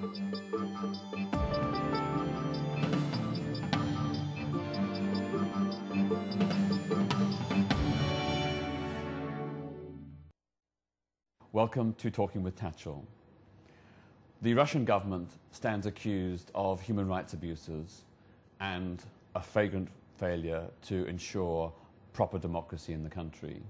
Welcome to Talking with Tatchell. The Russian government stands accused of human rights abuses and a flagrant failure to ensure proper democracy in the country.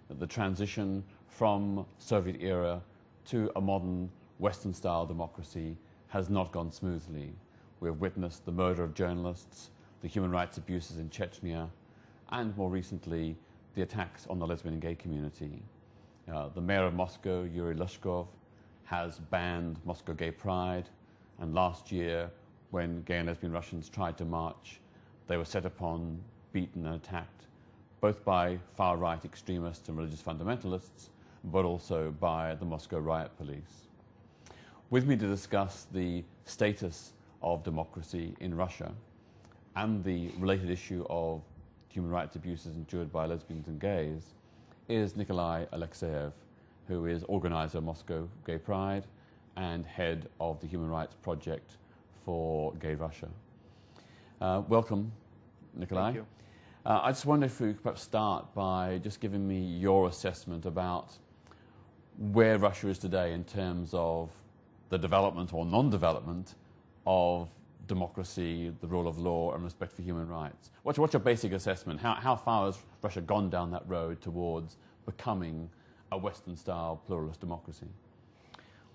The transition from Soviet era to a modern Western-style democracy has not gone smoothly. We have witnessed the murder of journalists, the human rights abuses in Chechnya, and more recently, the attacks on the lesbian and gay community. The mayor of Moscow, Yuri Luzhkov, has banned Moscow Gay Pride, and last year, when gay and lesbian Russians tried to march, they were set upon, beaten and attacked, both by far-right extremists and religious fundamentalists, but also by the Moscow riot police. With me to discuss the status of democracy in Russia and the related issue of human rights abuses endured by lesbians and gays is Nikolai Alekseev, who is organiser of Moscow Gay Pride and head of the Human Rights Project for Gay Russia. Welcome, Nikolai. Thank you. I just wonder if we could perhaps start by just giving me your assessment about where Russia is today in terms of the development or non-development of democracy, the rule of law and respect for human rights. What's your basic assessment? How far has Russia gone down that road towards becoming a Western-style pluralist democracy?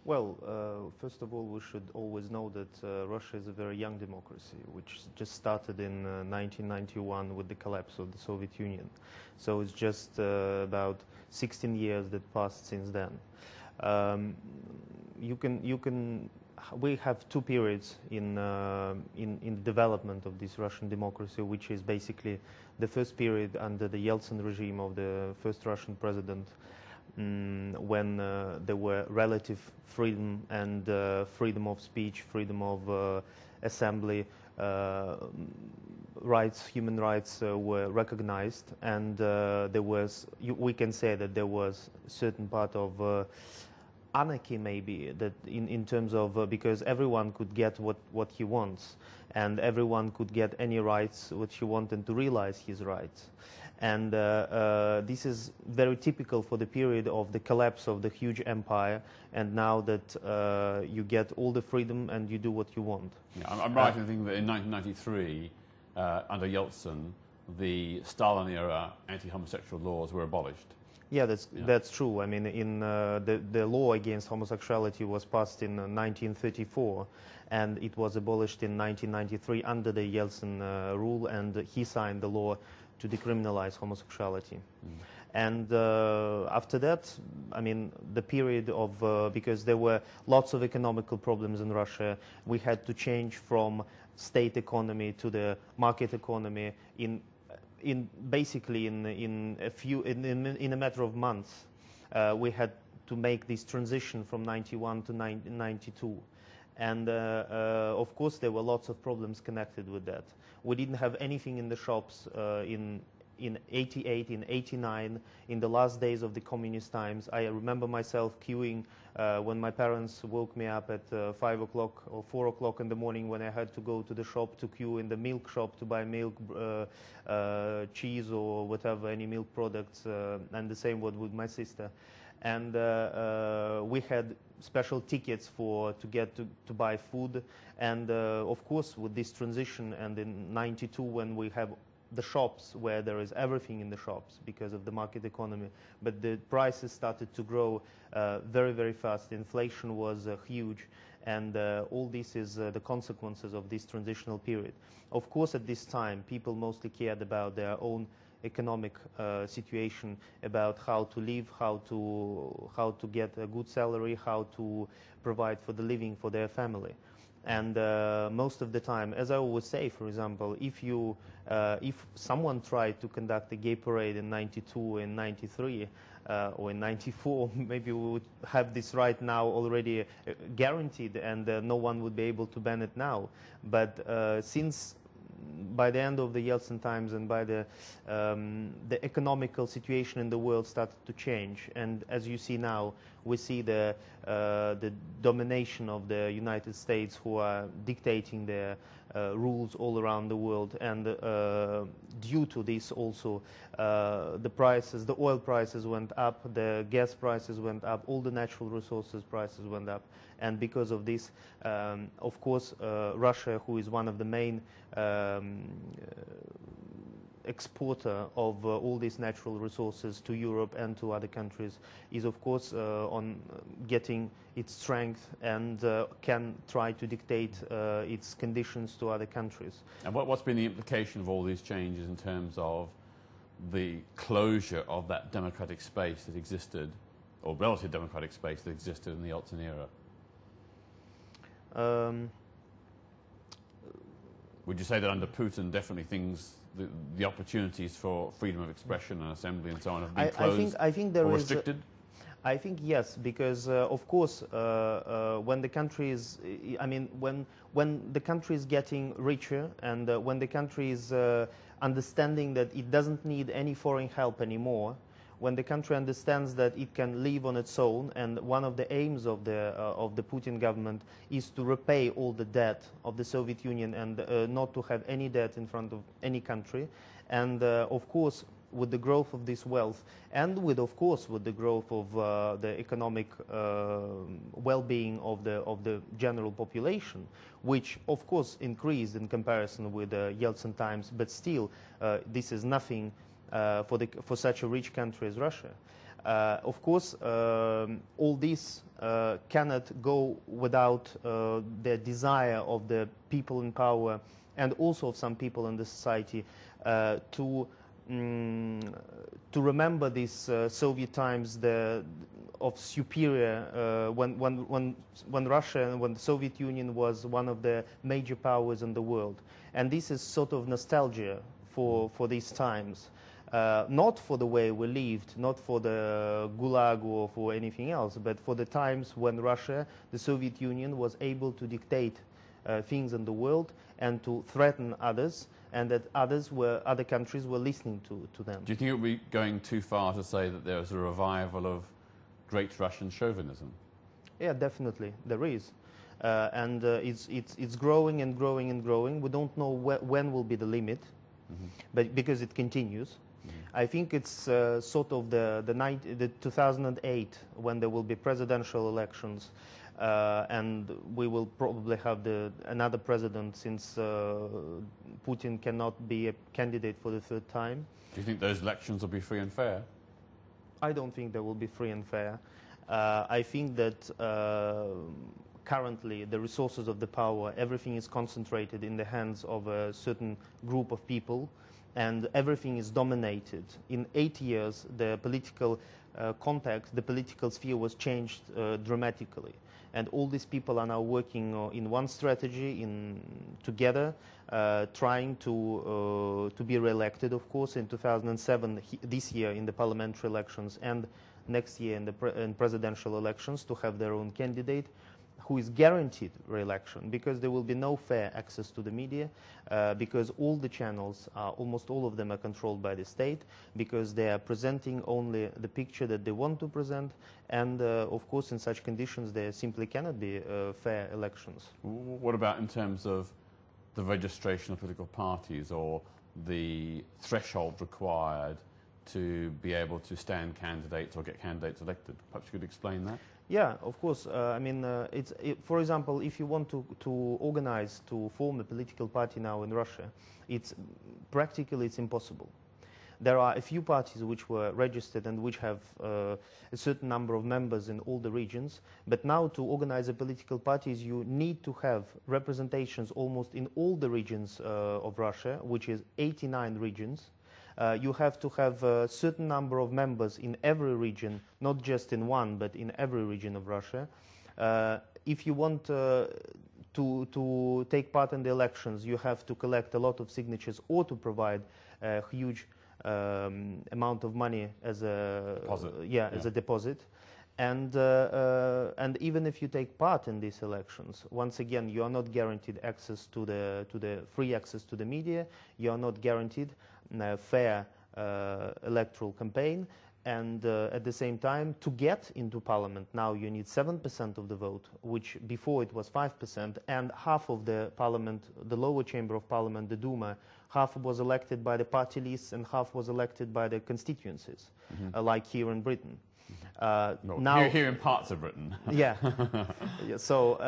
Well, first of all, we should always know that Russia is a very young democracy, which just started in 1991 with the collapse of the Soviet Union. So it's just about 16 years that passed since then. We have two periods in the development of this Russian democracy, which is basically the first period under the Yeltsin regime of the first Russian president, when there were relative freedom and freedom of speech, freedom of assembly, rights, human rights were recognized, and there was, we can say that there was a certain part of anarchy, maybe, that in terms of because everyone could get what he wants, and everyone could get any rights which he wanted to realize his rights. And this is very typical for the period of the collapse of the huge empire, and now that you get all the freedom and you do what you want. Yeah, I'm right in thinking that in 1993, under Yeltsin, the Stalin-era anti-homosexual laws were abolished. Yeah, that's true. I mean, in the law against homosexuality was passed in 1934, and it was abolished in 1993 under the Yeltsin rule, and he signed the law to decriminalize homosexuality. And after that, I mean, the period of, because there were lots of economical problems in Russia, we had to change from state economy to the market economy in a matter of months. We had to make this transition from 91 to 92. And of course, there were lots of problems connected with that. We didn't have anything in the shops in 88, in 89, in the last days of the communist times. I remember myself queuing when my parents woke me up at 5 o'clock or 4 o'clock in the morning, when I had to go to the shop to queue in the milk shop to buy milk, cheese or whatever, any milk products, and the same with my sister. And we had special tickets to get to buy food. And of course, with this transition, and in 92, when we have the shops where there is everything in the shops because of the market economy, but the prices started to grow very, very fast. Inflation was huge, and all this is the consequences of this transitional period. Of course, at this time, people mostly cared about their own economic situation, about how to live, how to get a good salary, how to provide for the living for their family. And most of the time, as I always say, for example, if someone tried to conduct a gay parade in 92, in 93, or in 94, maybe we would have this right now already guaranteed, and no one would be able to ban it now. But since by the end of the Yeltsin times and by the economical situation in the world started to change. And as you see now, we see the domination of the United States, who are dictating their rules all around the world. And due to this also, the oil prices went up, the gas prices went up, all the natural resources prices went up. And because of this, of course, Russia, who is one of the main exporter of all these natural resources to Europe and to other countries, is of course on getting its strength and can try to dictate its conditions to other countries. And what's been the implication of all these changes in terms of the closure of that democratic space that existed, or relative democratic space that existed in the Yeltsin era? Would you say that under Putin, definitely the opportunities for freedom of expression and assembly and so on have been closed I think there or is restricted? I think yes, because of course, when the country is, when the country is getting richer and when the country is understanding that it doesn't need any foreign help anymore, when the country understands that it can live on its own, and one of the aims of the Putin government is to repay all the debt of the Soviet Union and not to have any debt in front of any country, and of course, with the growth of this wealth, and with the growth of the economic well-being of the general population, which of course increased in comparison with the Yeltsin times, but still this is nothing for such a rich country as Russia. Of course, all this cannot go without the desire of the people in power and also of some people in the society to remember these Soviet times of superior, when Russia and when the Soviet Union was one of the major powers in the world. And this is sort of nostalgia for these times. Not for the way we lived, not for the Gulag or for anything else, but for the times when Russia, the Soviet Union, was able to dictate things in the world and to threaten others, and that other countries were listening to them. Do you think it would be going too far to say that there is a revival of great Russian chauvinism? Yeah, definitely, there is. And it's growing and growing and growing. We don't know when will be the limit, but because it continues. I think it's sort of the 2008, when there will be presidential elections, and we will probably have another president, since Putin cannot be a candidate for the third time. Do you think those elections will be free and fair? I don't think they will be free and fair. I think that currently the resources of the power, everything is concentrated in the hands of a certain group of people, and everything is dominated. In 8 years, the political context, the political sphere was changed dramatically. And all these people are now working in one strategy, together, trying to be re-elected, of course, in 2007, this year in the parliamentary elections, and next year in presidential elections, to have their own candidate who is guaranteed re-election, because there will be no fair access to the media, because all the channels, almost all of them, are controlled by the state, because they are presenting only the picture that they want to present, and of course in such conditions there simply cannot be fair elections. What about in terms of the registration of political parties, or the threshold required to be able to stand candidates or get candidates elected? Perhaps you could explain that? Yeah, of course. For example, if you want to organize, to form a political party now in Russia, it's impossible. There are a few parties which were registered and which have a certain number of members in all the regions, but now to organize a political parties, you need to have representations almost in all the regions of Russia, which is 89 regions. You have to have a certain number of members in every region, not just in one, but in every region of Russia. If you want to take part in the elections, you have to collect a lot of signatures or to provide a huge amount of money as a deposit. As a deposit. And even if you take part in these elections, once again, you are not guaranteed access to the free access to the media. You are not guaranteed fair electoral campaign. And at the same time, to get into parliament, now you need 7% of the vote, which before it was 5%, and half of the parliament, the lower chamber of parliament, the Duma, half was elected by the party lists and half was elected by the constituencies, like here in Britain. Now, here in parts of Britain. Yeah. So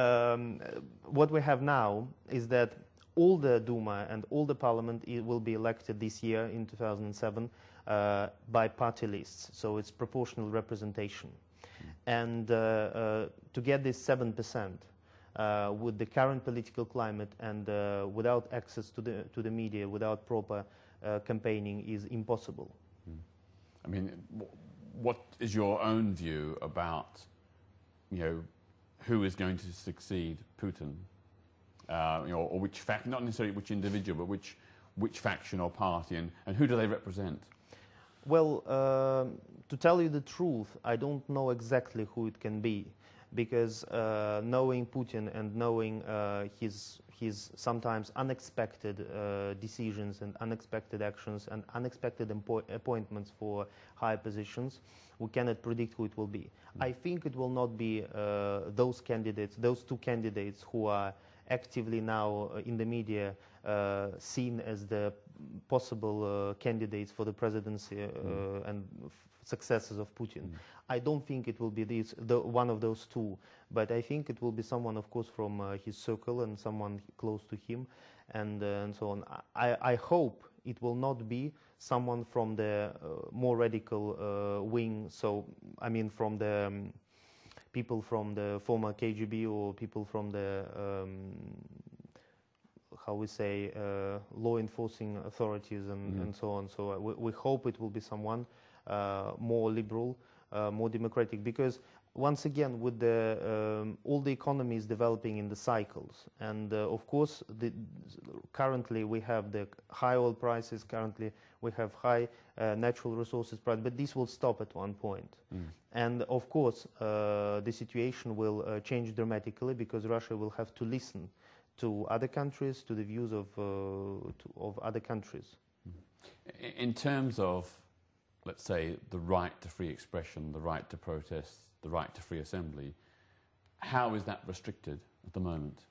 what we have now is that all the Duma and all the parliament will be elected this year in 2007 by party lists. So it's proportional representation. And to get this 7% with the current political climate and without access to the media, without proper campaigning, is impossible. I mean, what is your own view about, who is going to succeed Putin, or which not necessarily which individual, but which faction or party, and who do they represent? Well, to tell you the truth, I don't know exactly who it can be, because knowing Putin and knowing his sometimes unexpected decisions and unexpected actions and unexpected appointments for high positions, we cannot predict who it will be. I think it will not be those two candidates who are actively now in the media seen as the possible candidates for the presidency and successors of Putin. I don't think it will be one of those two, but I think it will be someone, of course, from his circle and someone close to him, and so on. I hope it will not be someone from the more radical wing. So I mean, from the people from the former KGB or people from the how we say law enforcing authorities and so on. So we hope it will be someone more liberal, more democratic, because once again, with all the economy is developing in the cycles, and of course, currently we have the high oil prices. Currently, we have high natural resources price, but this will stop at one point. And of course, the situation will change dramatically, because Russia will have to listen to other countries, to the views of other countries. In terms of, let's say, the right to free expression, the right to protest, the right to free assembly, how is that restricted at the moment?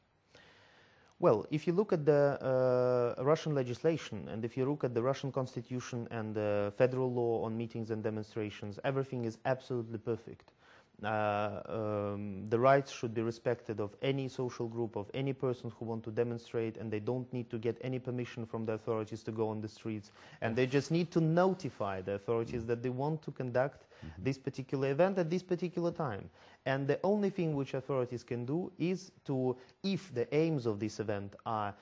Well, if you look at the Russian legislation, and if you look at the Russian constitution and the federal law on meetings and demonstrations, everything is absolutely perfect. The rights should be respected of any social group, of any person who want to demonstrate, and they don't need to get any permission from the authorities to go on the streets, and they just need to notify the authorities that they want to conduct this particular event at this particular time. And the only thing which authorities can do is to, if the aims of this event are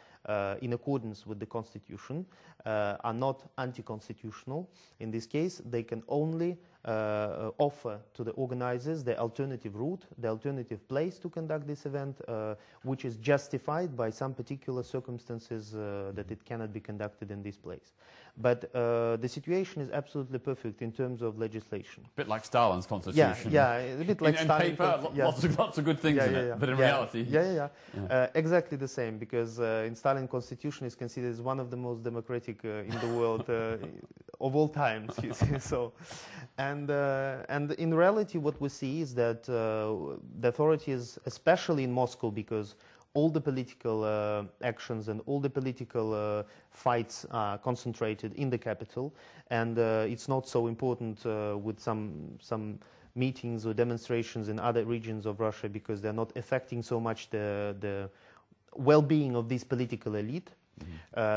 in accordance with the constitution, are not anti-constitutional, in this case, they can only offer to the organizers the alternative route, the alternative place to conduct this event, which is justified by some particular circumstances that it cannot be conducted in this place. But the situation is absolutely perfect in terms of legislation. A bit like Stalin's constitution. Yeah, a bit like Stalin's. On paper, lots of good things in it, but in reality... Exactly the same, because in Stalin's constitution is considered as one of the most democratic in the world of all times. You see. So, and in reality, what we see is that the authorities, especially in Moscow, because all the political actions and all the political fights are concentrated in the capital, and it's not so important with some meetings or demonstrations in other regions of Russia, because they're not affecting so much the well-being of this political elite.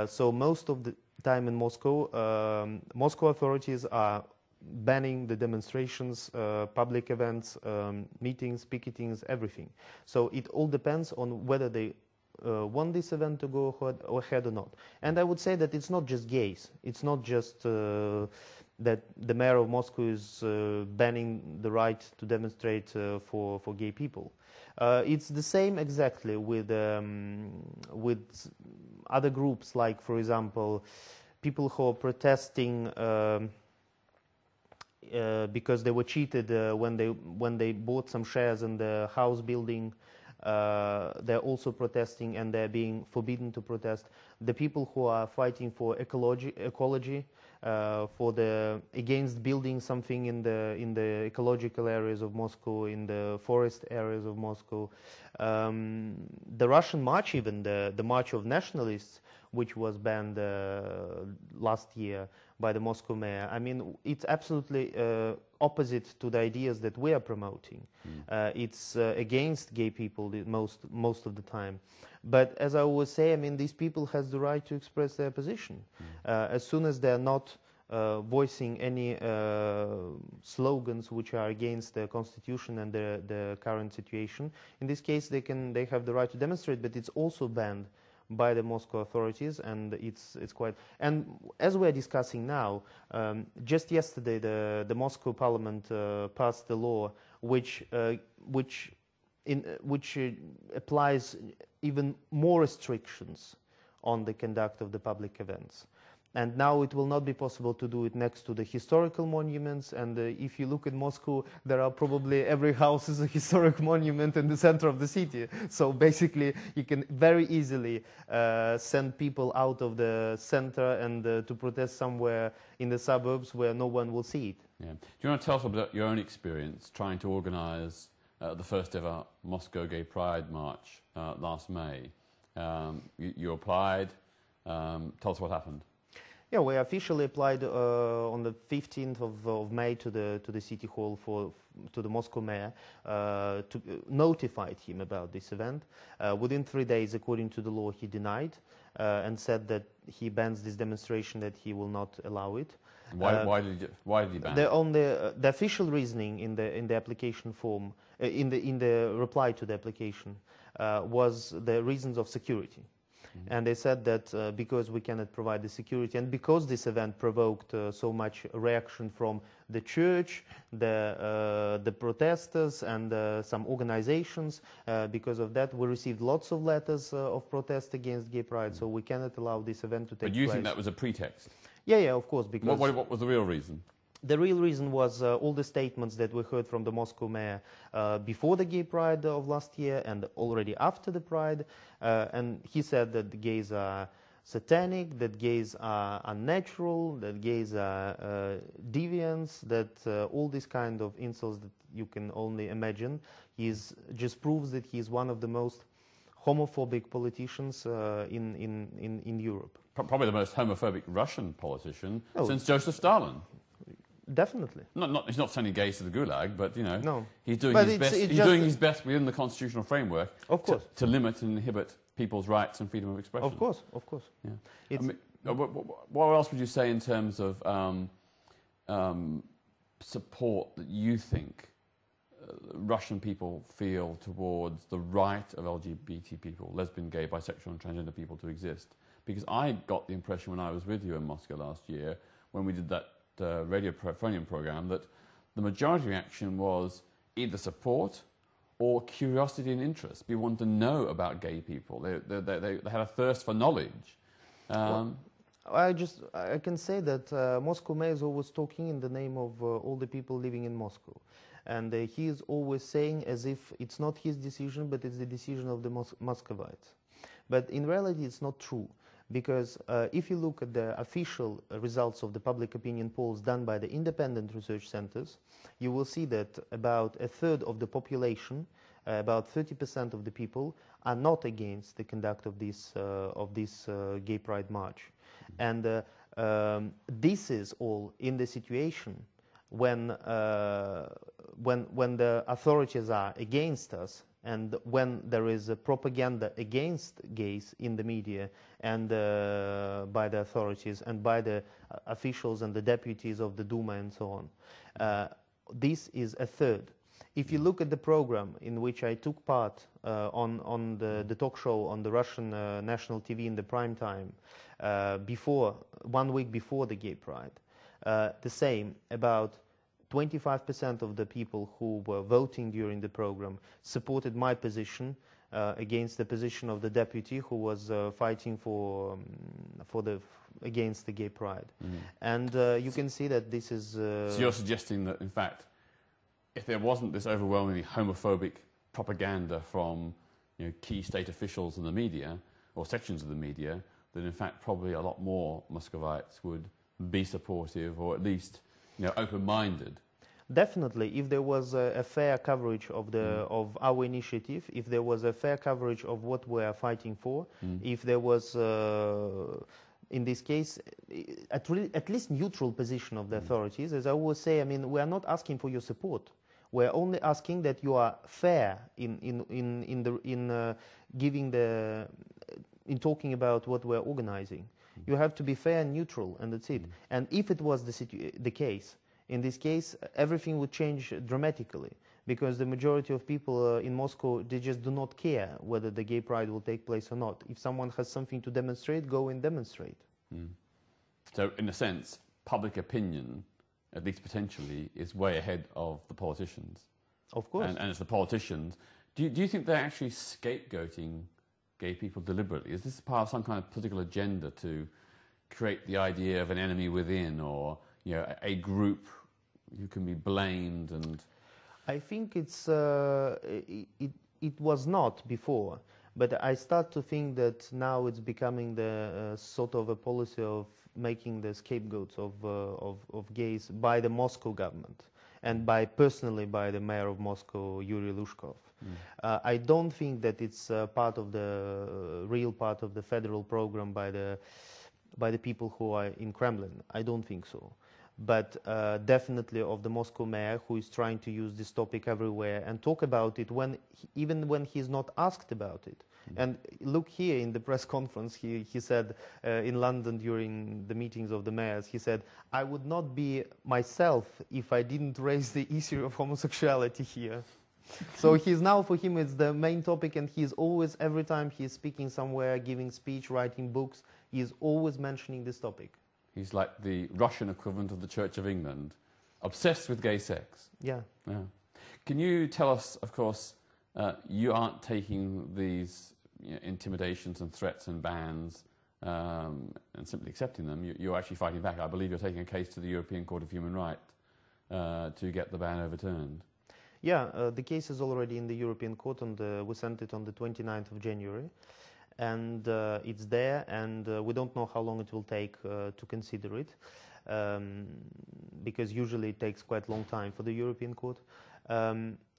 So most of the time in Moscow, Moscow authorities are banning the demonstrations, public events, meetings, picketings, everything. So it all depends on whether they want this event to go ahead or not. And I would say that it's not just gays. It's not just that the mayor of Moscow is banning the right to demonstrate for gay people. It's the same exactly with other groups, like, for example, people who are protesting because they were cheated when they bought some shares in the house building. They're also protesting, and they're being forbidden to protest. The people who are fighting for ecology, for the against building something in the ecological areas of Moscow, in the forest areas of Moscow. The Russian march, even the March of Nationalists, which was banned last year by the Moscow mayor. I mean, it's absolutely opposite to the ideas that we are promoting. It's against gay people most of the time. But as I always say, I mean, these people has the right to express their position. As soon as they're not voicing any slogans which are against the constitution and the current situation, in this case they have the right to demonstrate, but it's also banned by the Moscow authorities, and it's quite. And as we're discussing now, just yesterday the Moscow Parliament passed the law which applies even more restrictions on the conduct of the public events. And now it will not be possible to do it next to the historical monuments. And if you look at Moscow, there are probably every house is a historic monument in the center of the city. So basically, you can very easily send people out of the center and to protest somewhere in the suburbs where no one will see it. Yeah. Do you want to tell us about your own experience trying to organise the first ever Moscow Gay Pride March last May? You applied. Tell us what happened. Yeah, we officially applied on the 15th of May to the city hall to the Moscow mayor to notify him about this event. Within 3 days, according to the law, he denied and said that he bans this demonstration, that he will not allow it. Why did he ban it? The official reasoning in the application form, in the reply to the application, was the reasons of security. And they said that because we cannot provide the security, and because this event provoked so much reaction from the church, the protesters, and some organizations, because of that we received lots of letters of protest against gay pride, so we cannot allow this event to take place. But you think that was a pretext? Yeah, of course. Because what was the real reason? The real reason was all the statements that we heard from the Moscow mayor before the gay pride of last year and already after the pride. And he said that the gays are satanic, that gays are unnatural, that gays are deviants, that all these kind of insults that you can only imagine. Just proves that he's one of the most homophobic politicians in Europe. Probably the most homophobic Russian politician since Joseph Stalin. Definitely. He's not sending gays to the gulag, but you know, no. He's doing his best. He's doing his best within the constitutional framework, of course, to limit and inhibit people's rights and freedom of expression. Of course. Yeah. I mean, what else would you say in terms of support that you think Russian people feel towards the right of LGBT people, lesbian, gay, bisexual, and transgender people to exist? Because I got the impression when I was with you in Moscow last year, when we did that radio phonium program, that the majority reaction was either support or curiosity and interest. People wanted to know about gay people. They had a thirst for knowledge. I can say that Moscow mayor is always talking in the name of all the people living in Moscow. And he is always saying as if it's not his decision, but it's the decision of the Muscovites. But in reality, it's not true. Because if you look at the official results of the public opinion polls done by the independent research centers, you will see that about a third of the population, about 30% of the people, are not against the conduct of this gay pride march. And this is all in the situation when the authorities are against us, and when there is a propaganda against gays in the media and by the authorities and by the officials and the deputies of the Duma and so on. This is a third. If you look at the program in which I took part on the talk show on the Russian national TV in the prime time, 1 week before the gay pride, the same, about 25% of the people who were voting during the program supported my position, against the position of the deputy who was fighting against the gay pride. And you can see that this is... So you're suggesting that, in fact, if there wasn't this overwhelmingly homophobic propaganda from key state officials in the media, or sections of the media, then in fact probably a lot more Muscovites would be supportive, or at least open-minded. Definitely, if there was a fair coverage of of our initiative, if there was a fair coverage of what we are fighting for, if there was, in this case, at least neutral position of the authorities, as I always say, I mean, we are not asking for your support. We are only asking that you are fair in talking about what we are organizing. You have to be fair and neutral, and that's it. And if it was the case, in this case, everything would change dramatically, because the majority of people in Moscow, they just do not care whether the gay pride will take place or not. If someone has something to demonstrate, go and demonstrate. So, in a sense, public opinion, at least potentially, is way ahead of the politicians. Of course. And it's the politicians. Do you think they're actually scapegoating gay people deliberately? Is this part of some kind of political agenda to create the idea of an enemy within, or a group who can be blamed? And I think it was not before, but I start to think that now it's becoming the sort of a policy of making the scapegoats of gays by the Moscow government, and personally by the mayor of Moscow, Yuri Luzhkov. I don't think that it's part of the real part of the federal program by the people who are in Kremlin. I don't think so. But definitely of the Moscow mayor, who is trying to use this topic everywhere and talk about it even when he's not asked about it. And look here in the press conference, he said in London during the meetings of the mayors, he said, I would not be myself if I didn't raise the issue of homosexuality here. So for him it's the main topic, and he's always, every time he's speaking somewhere, giving speech, writing books, he's always mentioning this topic. He's like the Russian equivalent of the Church of England, obsessed with gay sex. Yeah. Can you tell us, of course, you aren't taking these intimidations and threats and bans and simply accepting them. You're actually fighting back. I believe you're taking a case to the European Court of Human Rights to get the ban overturned. Yeah, the case is already in the European Court, and we sent it on the 29th of January. And it's there, and we don't know how long it will take to consider it, because usually it takes quite a long time for the European Court.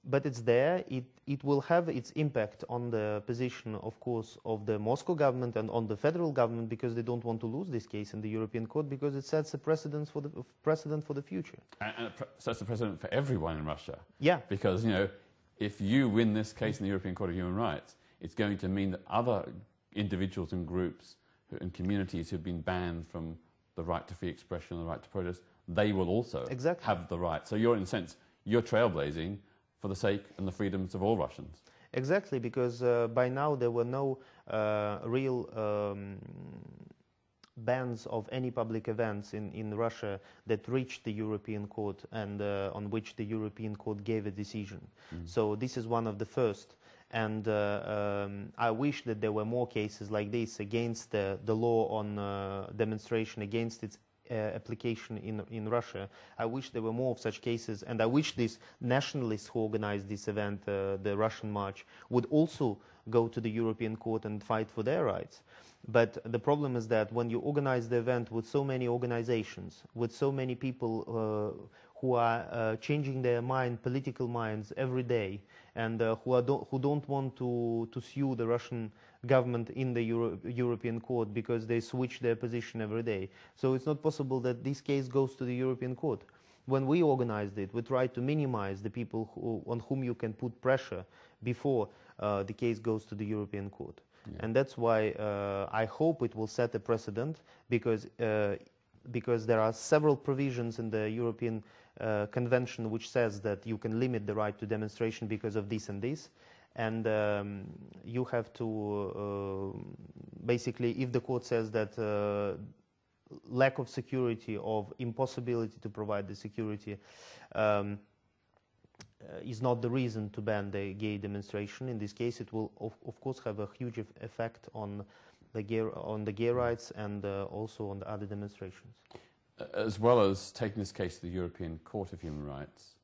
But it's there. It will have its impact on the position, of course, of the Moscow government and on the federal government, because they don't want to lose this case in the European Court, because it sets a precedent for the future. And it sets a precedent for everyone in Russia. Yeah. Because, if you win this case in the European Court of Human Rights, it's going to mean that other individuals and groups and communities who've been banned from the right to free expression and the right to protest, they will also have the right. So you're, in a sense, you're trailblazing for the sake and the freedoms of all Russians. Exactly, because by now there were no real bans of any public events in Russia that reached the European Court and on which the European Court gave a decision. So this is one of the first. And I wish that there were more cases like this against the law on demonstration, against its application in Russia. I wish there were more of such cases, and I wish these nationalists who organized this event, the Russian March, would also go to the European Court and fight for their rights. But the problem is that when you organize the event with so many organizations, with so many people who are changing their political minds every day, and who don't want to sue the Russian government in the European Court because they switch their position every day. So it's not possible that this case goes to the European Court. When we organized it, we tried to minimize the people on whom you can put pressure before the case goes to the European Court. Yeah. And that's why I hope it will set a precedent, because there are several provisions in the European Convention which says that you can limit the right to demonstration because of this and this. And you have to, basically, if the court says that lack of security, of impossibility to provide the security, is not the reason to ban the gay demonstration. In this case, it will of course have a huge effect on the gay rights and also on the other demonstrations. As well as taking this case to the European Court of Human Rights,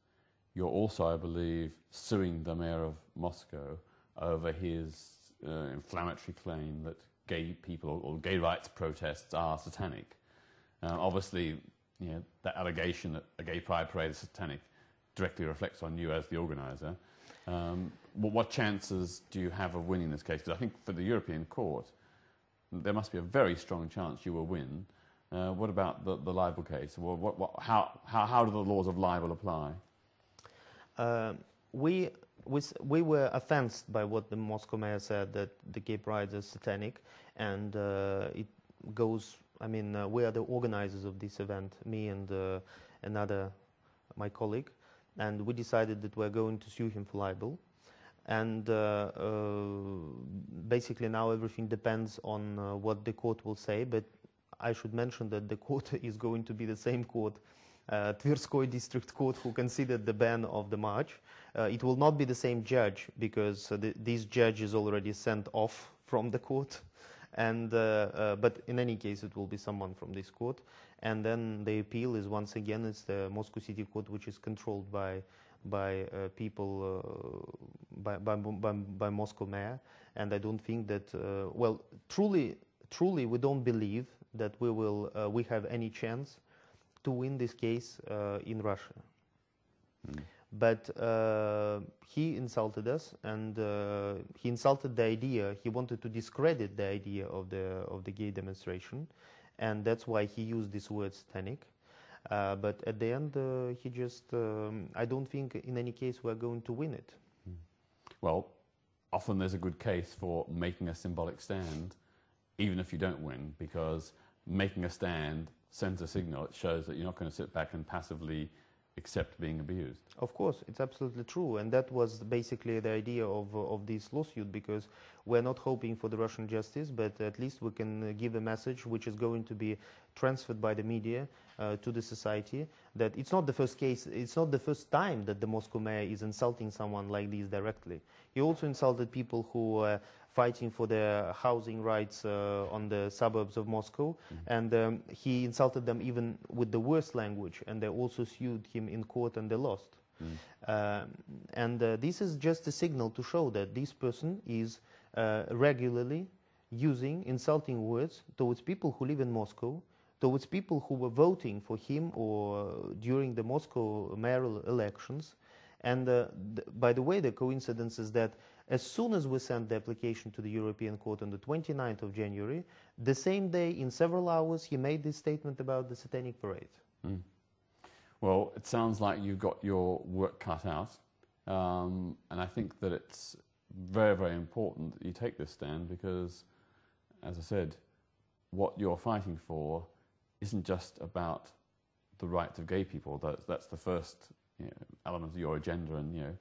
you're also, I believe, suing the mayor of Moscow over his inflammatory claim that gay people or gay rights protests are satanic. Obviously, you know, that allegation that a gay pride parade is satanic directly reflects on you as the organiser. What chances do you have of winning this case? Because I think for the European Court, there must be a very strong chance you will win. What about the libel case? How do the laws of libel apply? We were offended by what the Moscow mayor said, that the gay pride is satanic, and it goes. I mean, we are the organisers of this event, me and my colleague, and we decided that we're going to sue him for libel. And basically now everything depends on what the court will say, but I should mention that the court is going to be the same court, Tverskoy District Court, who considered the ban of the march. It will not be the same judge, because this judge is already sent off from the court, and but in any case it will be someone from this court. And then the appeal is once again, it's the Moscow City Court, which is controlled by people, by Moscow mayor. And I don't think that, well, truly we don't believe that we have any chance to win this case in Russia. Mm. But he insulted us, and he insulted the idea. He wanted to discredit the idea of the gay demonstration, and that's why he used this word satanic. But at the end, he just, I don't think in any case we're going to win it. Well, often there's a good case for making a symbolic stand, even if you don't win, because making a stand sends a signal. It shows that you're not going to sit back and passively accept being abused. Of course, it's absolutely true, and that was basically the idea of this lawsuit, because we're not hoping for the Russian justice, but at least we can give a message which is going to be transferred by the media to the society, that it's not the first case, it's not the first time that the Moscow mayor is insulting someone like this directly. He also insulted people who are fighting for their housing rights on the suburbs of Moscow, and he insulted them even with the worst language, and they also sued him in court and they lost. And this is just a signal to show that this person is regularly using insulting words towards people who live in Moscow, towards people who were voting for him or during the Moscow mayoral elections. And by the way, the coincidence is that as soon as we sent the application to the European Court on the 29th of January, the same day, in several hours, he made this statement about the satanic parade. Mm. Well, it sounds like you've got your work cut out, and I think that it's very, very important that you take this stand, because, as I said, what you're fighting for isn't just about the rights of gay people. That's the first element of your agenda, and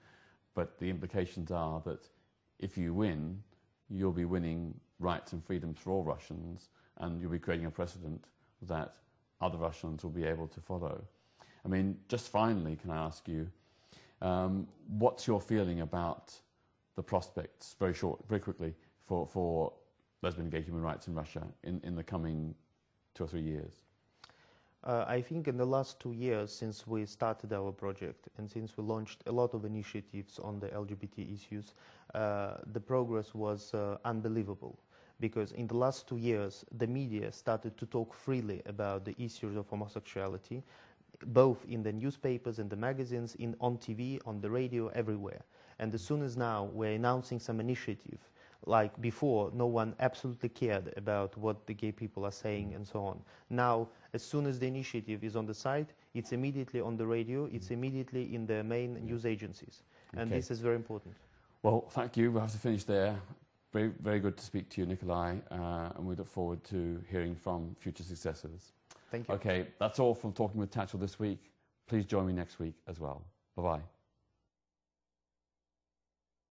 but the implications are that if you win, you'll be winning rights and freedoms for all Russians, and you'll be creating a precedent that other Russians will be able to follow. I mean, just finally, can I ask you, what's your feeling about the prospects, very quickly, for lesbian and gay human rights in Russia in the coming 2 or 3 years? I think in the last 2 years, since we started our project and since we launched a lot of initiatives on the LGBT issues, the progress was unbelievable. Because in the last 2 years, the media started to talk freely about the issues of homosexuality, both in the newspapers and the magazines, on TV, on the radio, everywhere. And as soon as now we're announcing some initiative, like before, no one absolutely cared about what the gay people are saying and so on. Now, as soon as the initiative is on the site, it's immediately on the radio, it's immediately in the main news agencies. And this is very important. Well, thank you. We'll have to finish there. Very, very good to speak to you, Nikolai, and we look forward to hearing from future successors. Thank you. Okay, that's all from Talking with Tatchell this week. Please join me next week as well. Bye-bye.